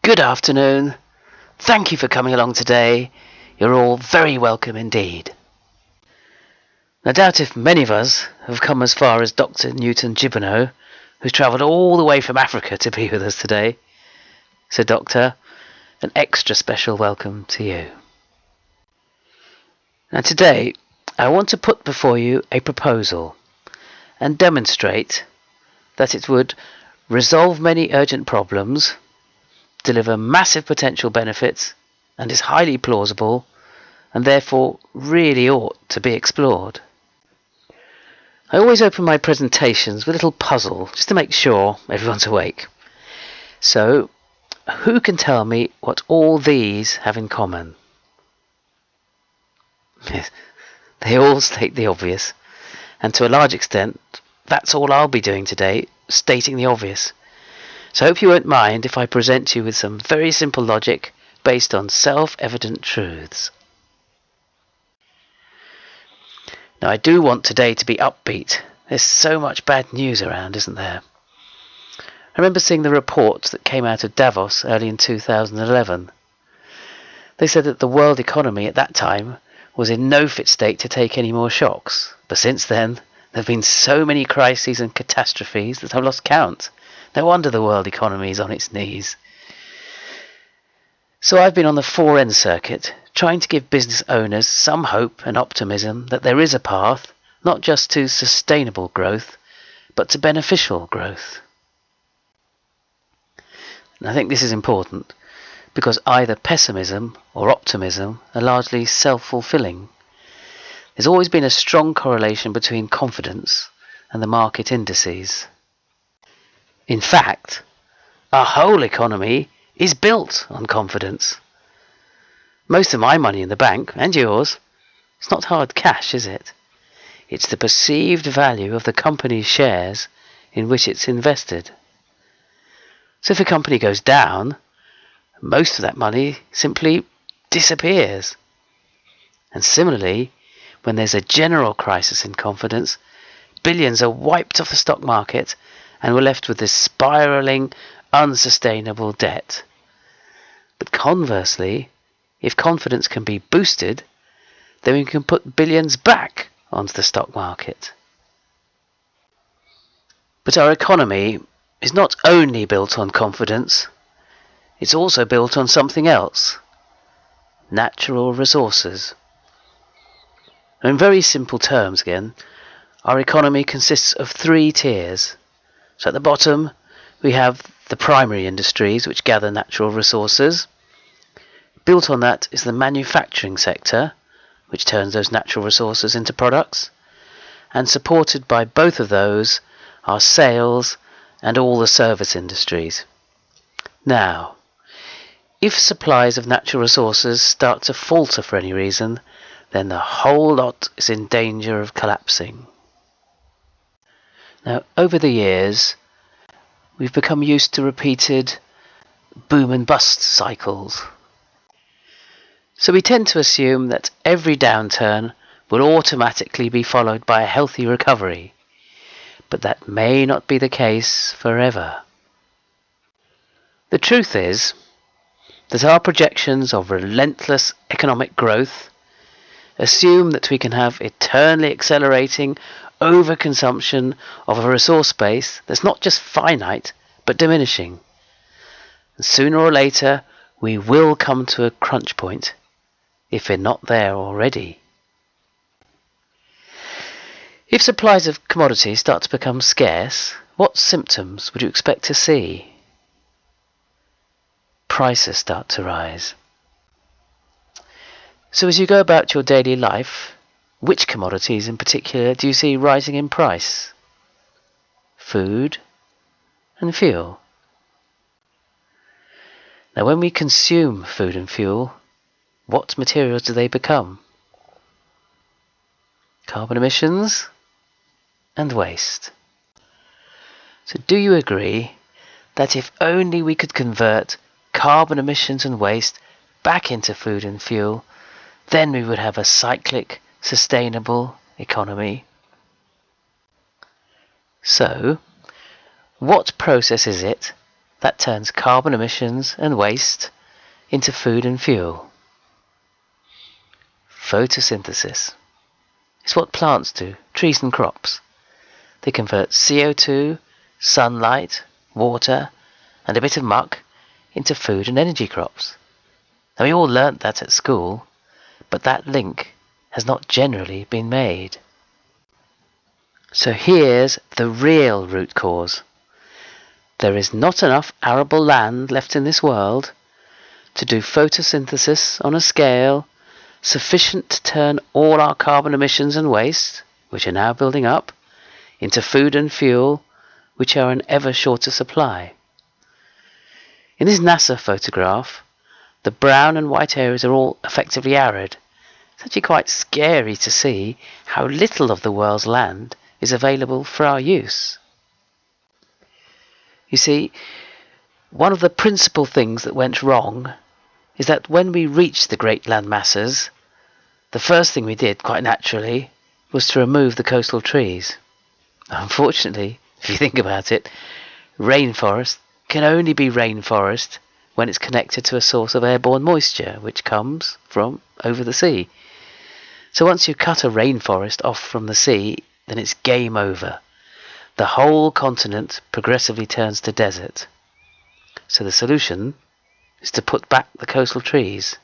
Good afternoon. Thank you for coming along today. You're all very welcome indeed. I doubt if many of us have come as far as Dr. Newton Gibbono, who's travelled all the way from Africa to be with us today. So, Doctor, an extra special welcome to you. Now today, I want to put before you a proposal and demonstrate that it would resolve many urgent problems, deliver massive potential benefits, and is highly plausible, and therefore really ought to be explored. I always open my presentations with a little puzzle, just to make sure everyone's awake. So, who can tell me what all these have in common? Yes, they all state the obvious, and to a large extent, that's all I'll be doing today, stating the obvious. So I hope you won't mind if I present you with some very simple logic based on self-evident truths. Now I do want today to be upbeat. There's so much bad news around, isn't there? I remember seeing the reports that came out of Davos early in 2011. They said that the world economy at that time was in no fit state to take any more shocks. But since then, there have been so many crises and catastrophes that I've lost count. No wonder the world economy is on its knees. So I've been on the 4N circuit, trying to give business owners some hope and optimism that there is a path, not just to sustainable growth, but to beneficial growth. And I think this is important, because either pessimism or optimism are largely self-fulfilling. There's always been a strong correlation between confidence and the market indices. In fact, our whole economy is built on confidence. Most of my money in the bank, and yours, it's not hard cash, is it? It's the perceived value of the company's shares in which it's invested. So if a company goes down, most of that money simply disappears. And similarly, when there's a general crisis in confidence, billions are wiped off the stock market and we're left with this spiralling, unsustainable debt. But conversely, if confidence can be boosted, then we can put billions back onto the stock market. But our economy is not only built on confidence, it's also built on something else: natural resources. In very simple terms again, our economy consists of 3 tiers. So at the bottom, we have the primary industries which gather natural resources. Built on that is the manufacturing sector, which turns those natural resources into products. And supported by both of those are sales and all the service industries. Now, if supplies of natural resources start to falter for any reason, then the whole lot is in danger of collapsing. Now, over the years, we've become used to repeated boom and bust cycles. So we tend to assume that every downturn will automatically be followed by a healthy recovery, but that may not be the case forever. The truth is that our projections of relentless economic growth assume that we can have eternally accelerating overconsumption of a resource base that's not just finite but diminishing. And sooner or later we will come to a crunch point if we're not there already. If supplies of commodities start to become scarce, what symptoms would you expect to see? Prices start to rise. So as you go about your daily life, which commodities in particular do you see rising in price? Food and fuel. Now when we consume food and fuel, what materials do they become? Carbon emissions and waste. So do you agree that if only we could convert carbon emissions and waste back into food and fuel, then we would have a cyclic, sustainable economy? So, what process is it that turns carbon emissions and waste into food and fuel. Photosynthesis. It's what plants do, trees and crops. They convert CO2, sunlight, water, and a bit of muck into food and energy crops. Now, we all learnt that at school, but that link has not generally been made. So here's the real root cause. There is not enough arable land left in this world to do photosynthesis on a scale sufficient to turn all our carbon emissions and waste, which are now building up, into food and fuel, which are in ever shorter supply. In this NASA photograph, the brown and white areas are all effectively arid. It's actually quite scary to see how little of the world's land is available for our use. You see, one of the principal things that went wrong is that when we reached the great land masses, the first thing we did, quite naturally, was to remove the coastal trees. Unfortunately, if you think about it, rainforest can only be rainforest when it's connected to a source of airborne moisture, which comes from over the sea. So once you cut a rainforest off from the sea, then it's game over. The whole continent progressively turns to desert. So the solution is to put back the coastal trees.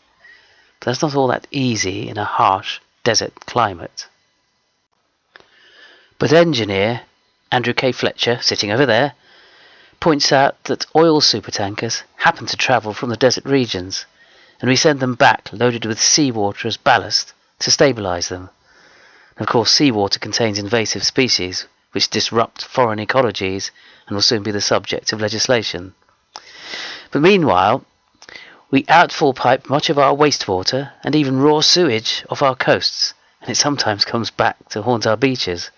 But that's not all that easy in a harsh desert climate. But engineer Andrew K Fletcher, sitting over there, points out that oil supertankers happen to travel from the desert regions, and we send them back loaded with seawater as ballast to stabilise them. And of course, seawater contains invasive species which disrupt foreign ecologies and will soon be the subject of legislation. But meanwhile, we outfall pipe much of our wastewater and even raw sewage off our coasts, and it sometimes comes back to haunt our beaches.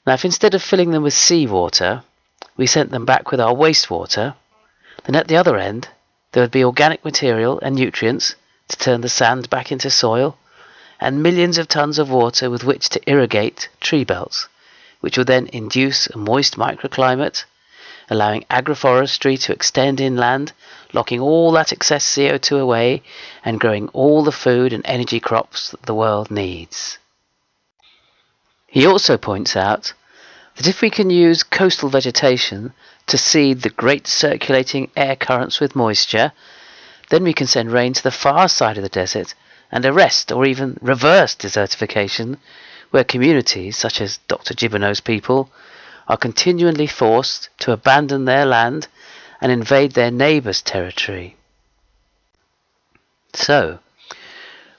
Now, if instead of filling them with seawater, we sent them back with our wastewater, then at the other end there would be organic material and nutrients to turn the sand back into soil, and millions of tons of water with which to irrigate tree belts, which would then induce a moist microclimate, allowing agroforestry to extend inland, locking all that excess CO2 away and growing all the food and energy crops that the world needs. He also points out that if we can use coastal vegetation to seed the great circulating air currents with moisture, then we can send rain to the far side of the desert and arrest or even reverse desertification, where communities such as Dr. Gibbino's people are continually forced to abandon their land and invade their neighbours' territory. So,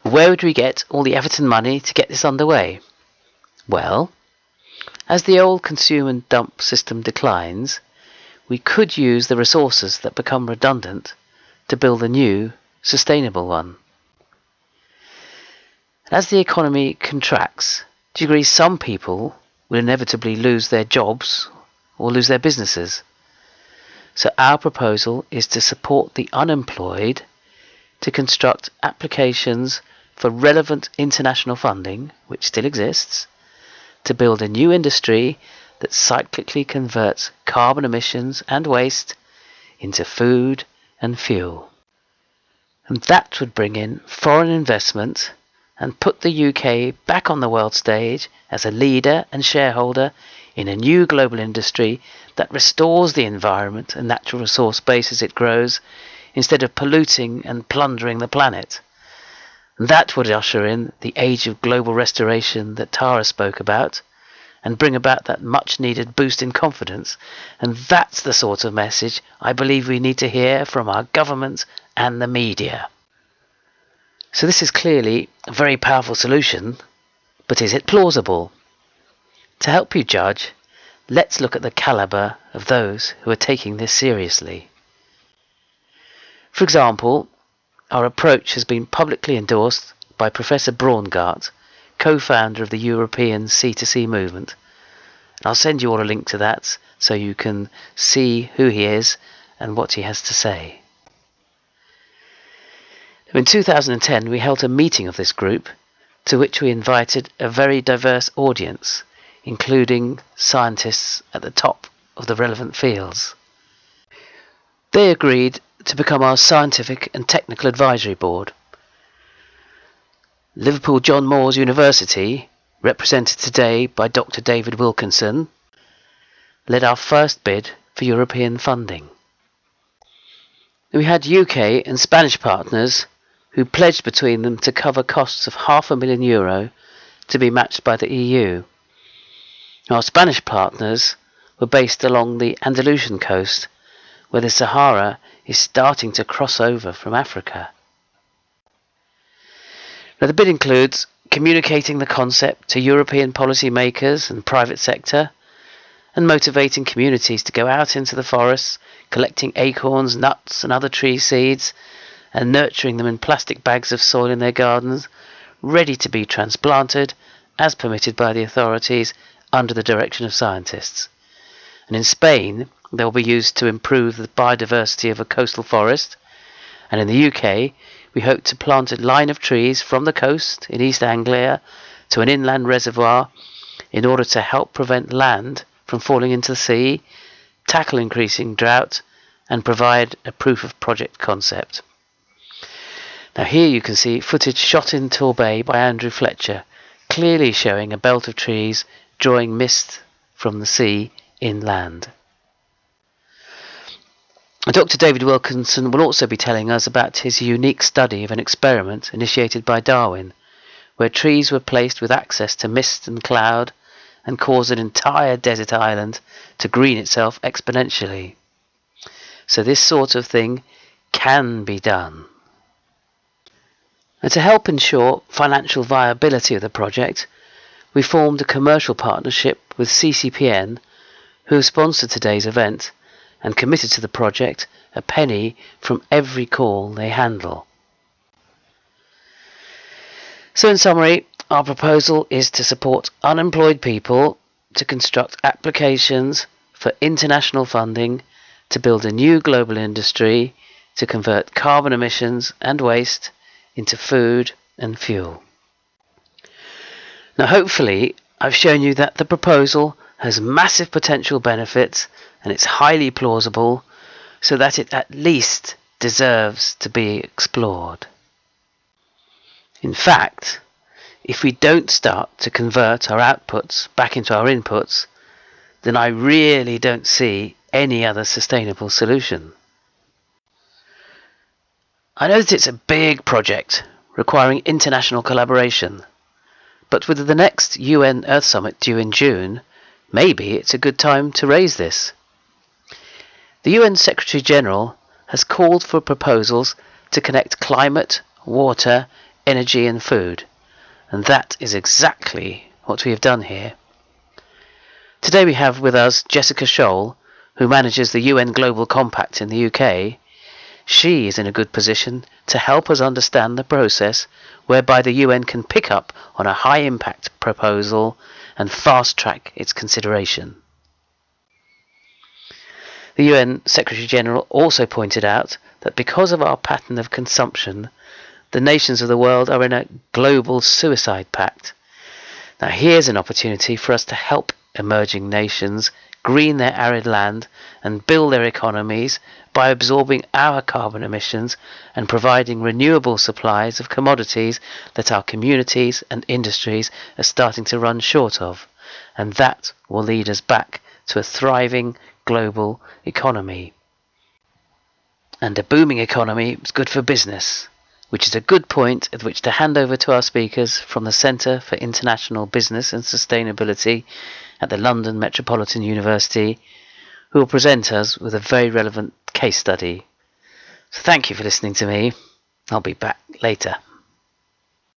where would we get all the effort and money to get this underway? Well, as the old consume and dump system declines, we could use the resources that become redundant to build a new, sustainable one. As the economy contracts, do you agree some people will inevitably lose their jobs or lose their businesses? So our proposal is to support the unemployed to construct applications for relevant international funding, which still exists, to build a new industry that cyclically converts carbon emissions and waste into food and fuel. And that would bring in foreign investment and put the UK back on the world stage as a leader and shareholder in a new global industry that restores the environment and natural resource base as it grows, instead of polluting and plundering the planet. And that would usher in the age of global restoration that Tara spoke about, and bring about that much needed boost in confidence. And that's the sort of message I believe we need to hear from our government and the media. So this is clearly a very powerful solution, but is it plausible? To help you judge, let's look at the calibre of those who are taking this seriously. For example, our approach has been publicly endorsed by Professor Braungart, co-founder of the European C2C movement. And I'll send you all a link to that so you can see who he is and what he has to say. In 2010, we held a meeting of this group, to which we invited a very diverse audience, including scientists at the top of the relevant fields. They agreed to become our scientific and technical advisory board. Liverpool John Moores University, represented today by Dr. David Wilkinson, led our first bid for European funding. We had UK and Spanish partners who pledged between them to cover costs of €500,000 to be matched by the EU. Our Spanish partners were based along the Andalusian coast, where the Sahara is starting to cross over from Africa. Now, the bid includes communicating the concept to European policy makers and private sector, and motivating communities to go out into the forests, collecting acorns, nuts and other tree seeds, and nurturing them in plastic bags of soil in their gardens, ready to be transplanted as permitted by the authorities under the direction of scientists. And in Spain, they will be used to improve the biodiversity of a coastal forest. And in the UK, we hope to plant a line of trees from the coast in East Anglia to an inland reservoir in order to help prevent land from falling into the sea, tackle increasing drought, and provide a proof of project concept. Now here you can see footage shot in Torbay by Andrew Fletcher, clearly showing a belt of trees drawing mist from the sea inland. Dr. David Wilkinson will also be telling us about his unique study of an experiment initiated by Darwin, where trees were placed with access to mist and cloud and caused an entire desert island to green itself exponentially. So this sort of thing can be done. And to help ensure financial viability of the project, we formed a commercial partnership with CCPN, who have sponsored today's event and committed to the project a penny from every call they handle. So in summary, our proposal is to support unemployed people to construct applications for international funding to build a new global industry to convert carbon emissions and waste into food and fuel. Now hopefully I've shown you that the proposal has massive potential benefits and it's highly plausible, so that it at least deserves to be explored. In fact, if we don't start to convert our outputs back into our inputs, then I really don't see any other sustainable solution. I know that it's a big project requiring international collaboration, but with the next UN Earth Summit due in June, maybe it's a good time to raise this. The UN Secretary General has called for proposals to connect climate, water, energy and food, and that is exactly what we have done here. Today we have with us Jessica Scholl, who manages the UN Global Compact in the UK. She is in a good position to help us understand the process whereby the UN can pick up on a high impact proposal and fast track its consideration. The UN Secretary General also pointed out that because of our pattern of consumption, the nations of the world are in a global suicide pact. Now here's an opportunity for us to help emerging nations green their arid land and build their economies by absorbing our carbon emissions and providing renewable supplies of commodities that our communities and industries are starting to run short of. And that will lead us back to a thriving global economy. And a booming economy is good for business, which is a good point at which to hand over to our speakers from the Centre for International Business and Sustainability at the London Metropolitan University, who will present us with a very relevant case study. So thank you for listening to me. I'll be back later.